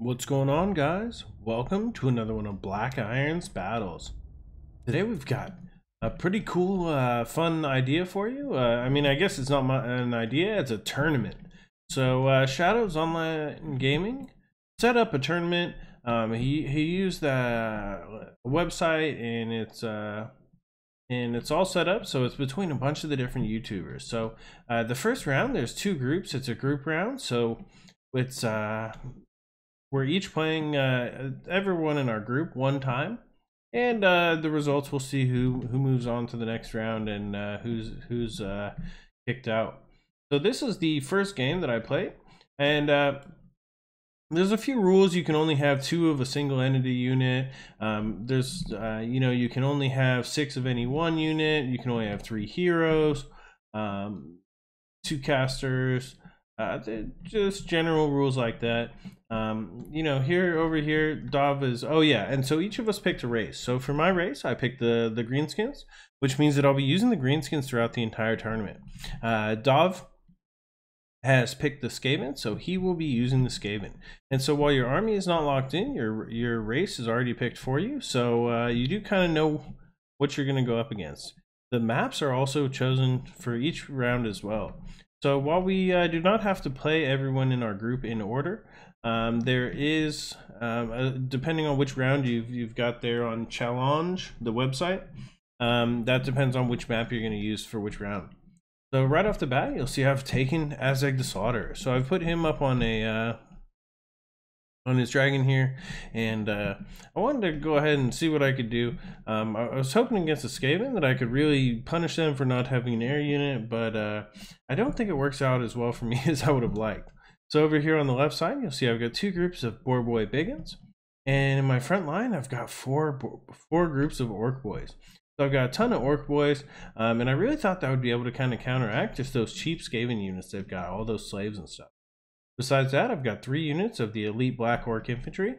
What's going on, guys? Welcome to another one of Black Iron's battles. Today we've got a pretty cool fun idea for you. I guess it's not an idea, it's a tournament. So Shadows Online Gaming set up a tournament. He used a website, and it's all set up, so it's between a bunch of the different YouTubers. So the first round, there's two groups. It's a group round, so it's we're each playing everyone in our group one time, and the results will see who moves on to the next round and who's kicked out. So this is the first game that I played, and there's a few rules. You can only have 2 of a single entity unit. You can only have 6 of any one unit. You can only have 3 heroes, 2 casters. Just general rules like that. Over here, Dav is, and so each of us picked a race. So for my race, I picked the Greenskins, which means that I'll be using the Greenskins throughout the entire tournament. Dav has picked the Skaven, so he will be using the Skaven. And so while your army is not locked in, your race is already picked for you, so you do kind of know what you're going to go up against. The maps are also chosen for each round as well. So while we do not have to play everyone in our group in order, there is, depending on which round you've got there on Challenge, the website, that depends on which map you're going to use for which round. So right off the bat, you'll see I've taken Azeg the Slaughterer. So I've put him up on his dragon here, and I wanted to go ahead and see what I could do. I was hoping against the Skaven that I could really punish them for not having an air unit, but I don't think it works out as well for me as I would have liked. So over here on the left side, you'll see I've got 2 groups of Boar Boy Biggins, and in my front line, I've got four groups of Orc Boys. So I've got a ton of Orc Boys, and I really thought that would be able to kind of counteract just those cheap Skaven units they've got, all those slaves and stuff. Besides that, I've got 3 units of the elite Black Orc Infantry.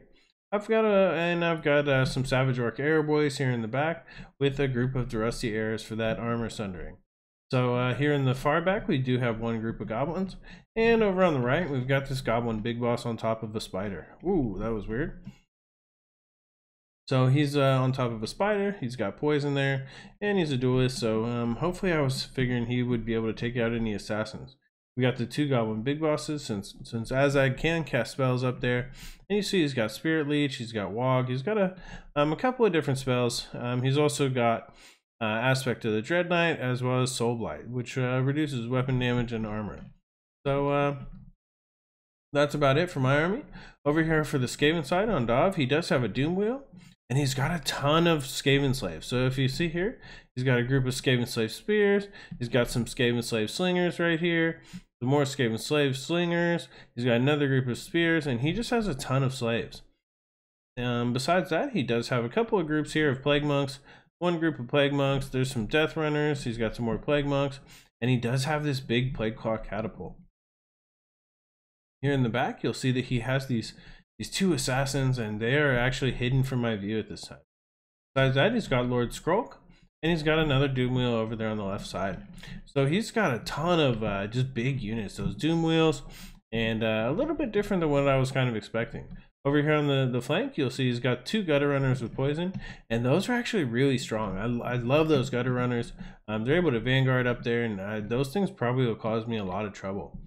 I've got some Savage Orc Arrow Boys here in the back, with a group of Rusty Arrows for that armor sundering. So here in the far back, we do have 1 group of Goblins, and over on the right, we've got this Goblin Big Boss on top of a Spider. Ooh, that was weird. So he's on top of a Spider, he's got poison there, and he's a duelist, so hopefully I was figuring he would be able to take out any assassins. We got the 2 Goblin Big Bosses, since Azeg can cast spells up there. And you see he's got Spirit Leech, he's got Wog, he's got a couple of different spells. He's also got Aspect of the Dread Knight, as well as Soul Blight, which reduces weapon damage and armor. So that's about it for my army. Over here for the Skaven side on Dav, he does have a Doom Wheel, and he's got a ton of Skaven Slaves. So if you see here, he's got a group of Skaven Slave Spears, he's got some Skaven Slave Slingers right here, some more Skaven Slave Slingers, he's got another group of Spears, and he just has a ton of slaves. Besides that, he does have a couple of groups here of Plague Monks, 1 group of Plague Monks, there's some Death Runners, he's got some more Plague Monks, and he does have this big Plague Claw Catapult. Here in the back, you'll see that he has these 2 assassins, and they are actually hidden from my view at this time. Besides that, he's got Lord Skrulk, and he's got another Doom Wheel over there on the left side. So he's got a ton of just big units, those Doom Wheels, and a little bit different than what I was kind of expecting. Over here on the flank, you'll see he's got 2 Gutter Runners with poison, and those are actually really strong. I love those Gutter Runners. They're able to Vanguard up there, and those things probably will cause me a lot of trouble.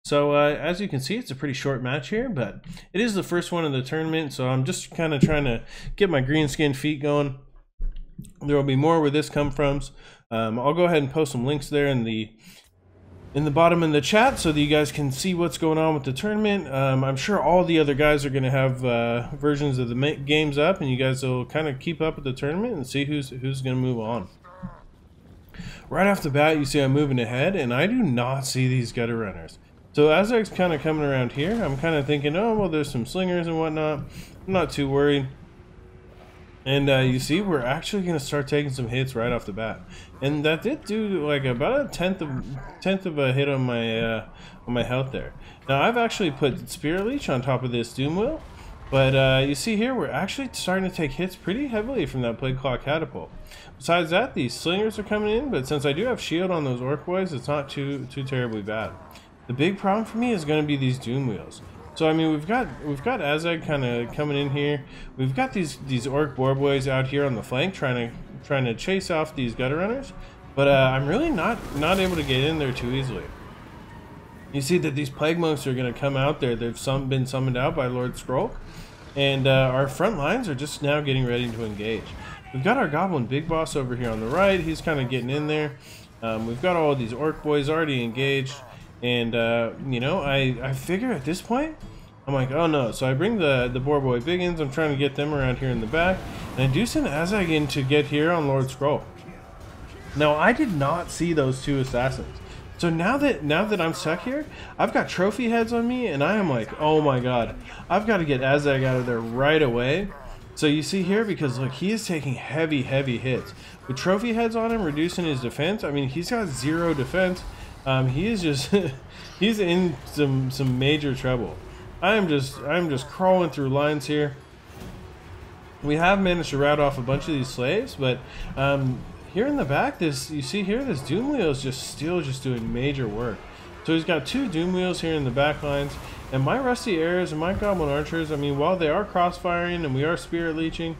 So as you can see, it's a pretty short match here, but it is the first one in the tournament, so I'm just kind of trying to get my greenskin feet going. There will be more where this comes from. I'll go ahead and post some links there in the bottom in the chat so that you guys can see what's going on with the tournament. I'm sure all the other guys are going to have versions of the games up, and you guys will kind of keep up with the tournament and see who's going to move on. Right off the bat, you see I'm moving ahead, and I do not see these Gutter Runners. So as I'm kind of coming around here, I'm kind of thinking, oh, well, there's some slingers and whatnot. I'm not too worried. And you see, we're actually going to start taking some hits right off the bat. And that did do like about a tenth of a hit on my health there. Now, I've actually put Spirit Leech on top of this Doom Wheel. But you see here, we're actually starting to take hits pretty heavily from that Plague Claw Catapult. Besides that, these slingers are coming in, but since I do have shield on those Orc Boys, it's not too terribly bad. The big problem for me is going to be these Doom Wheels. So I mean, we've got Azag kind of coming in here. We've got these orc boar boys out here on the flank trying to chase off these gutter runners, but I'm really not able to get in there too easily. You see that these plague monks are going to come out there. They've been summoned out by Lord Scroll, and our front lines are just now getting ready to engage. We've got our goblin big boss over here on the right. He's kind of getting in there. We've got all of these orc boys already engaged. And, you know, I figure at this point, I'm like, oh no. So I bring the boar boy biggins. I'm trying to get them around here in the back. And I do send Azag in to get here on Lord Scroll. Now, I did not see those two assassins. So now that I'm stuck here, I've got trophy heads on me. And I am like, oh my god. I've got to get Azag out of there right away. So you see here, because look, he is taking heavy hits. With trophy heads on him, reducing his defense. I mean, he's got 0 defense. He is just he's in some major trouble. I'm just crawling through lines here. We have managed to rout off a bunch of these slaves, but here in the back, you see here, this doom wheel is still doing major work. So he's got 2 doom wheels here in the back lines, and my rusty arrows and my goblin archers, I mean, while they are crossfiring and we are spirit leeching,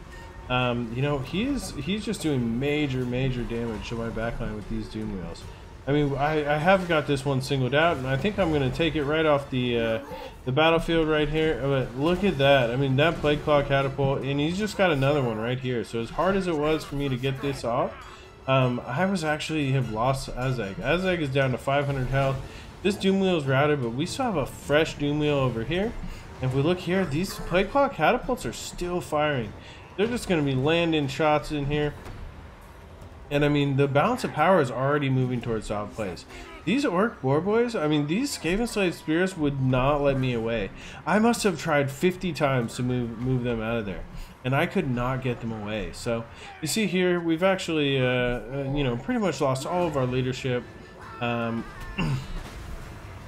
you know, he's just doing major damage to my backline with these doom wheels. I mean, I have got this one singled out, and I think I'm going to take it right off the battlefield right here. But look at that. I mean, that plague claw catapult, and he's just got another one right here. So as hard as it was for me to get this off, I was actually have lost Azag. Azag is down to 500 health. This doom wheel is routed, but we still have a fresh doom wheel over here. And if we look here, these plague claw catapults are still firing. They're just going to be landing shots in here. And I mean, the balance of power is already moving towards Dahvplays. These orc boar boys, I mean, these Skaven slave spears would not let me away. I must have tried 50 times to move them out of there, and I could not get them away. So you see here, we've actually, you know, pretty much lost all of our leadership.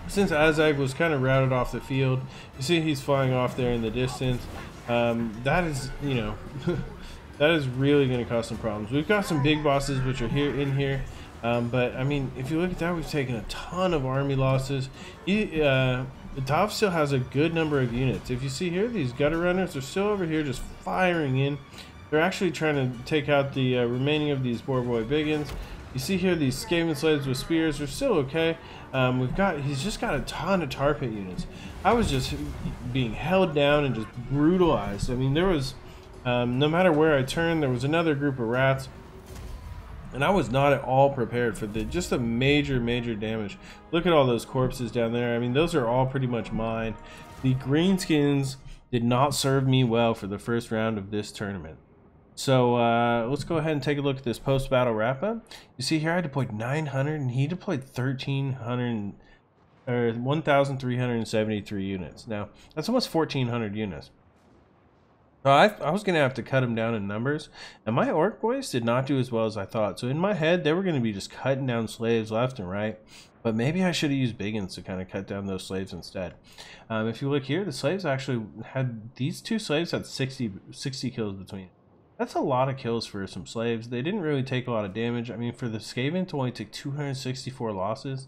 Since Azag was kind of routed off the field, you see he's flying off there in the distance. That is, you know. That is really going to cause some problems. We've got some big bosses which are in here, but I mean, if you look at that, we've taken a ton of army losses. Dav still has a good number of units. If you see here, these gutter runners are still over here just firing in. They're actually trying to take out the remaining of these boar boy biggins. You see here, these Skaven slaves with spears are still okay. He's just got a ton of tar pit units. I was just being held down and just brutalized. I mean, there was. No matter where I turned, there was another group of rats, and I was not at all prepared for just a major damage. Look at all those corpses down there. I mean, those are all pretty much mine. The Greenskins did not serve me well for the first round of this tournament. So let's go ahead and take a look at this post-battle wrap-up. You see here, I deployed 900, and he deployed 1,300 or 1,373 units. Now that's almost 1,400 units. I was going to have to cut them down in numbers, and my orc boys did not do as well as I thought. So in my head, they were going to be just cutting down slaves left and right, but maybe I should have used biggins to kind of cut down those slaves instead. If you look here, the slaves actually had, these 2 slaves had 60 kills between. That's a lot of kills for some slaves. They didn't really take a lot of damage. I mean, for the Skaven to only take 264 losses,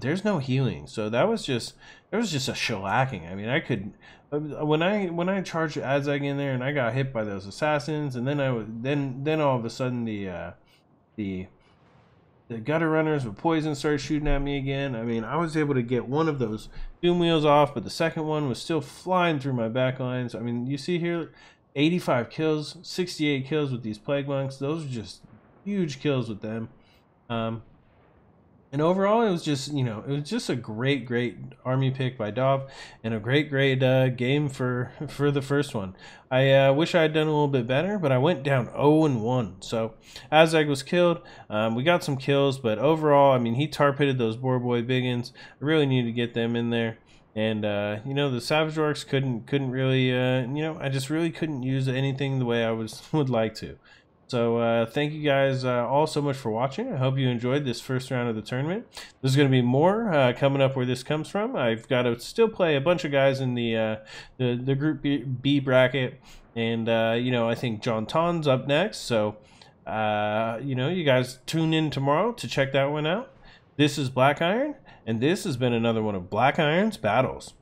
there's no healing. So that was just, it was just a shellacking. I mean, I could, when I charged Azag in there and I got hit by those assassins, and then all of a sudden the gutter runners with poison started shooting at me again. I mean, I was able to get one of those doom wheels off, but the second one was still flying through my back lines. I mean, you see here, 85 kills, 68 kills with these plague monks. Those are just huge kills with them. And overall, it was just, you know, it was just a great army pick by Dav, and a great game for the first one. I wish I had done a little bit better, but I went down 0-1. So Azag was killed. We got some kills, but overall, I mean, he tar pitted those boar boy biggins. I really needed to get them in there. And you know, the Savage Orcs couldn't really, you know, I just really couldn't use anything the way I would like to. So thank you guys all so much for watching. I hope you enjoyed this first round of the tournament. There's going to be more coming up where this comes from. I've got to still play a bunch of guys in the Group B bracket, and you know, I think John Ton's up next. So you know, you guys tune in tomorrow to check that one out. This is Black Iron, and this has been another one of Black Iron's Battles.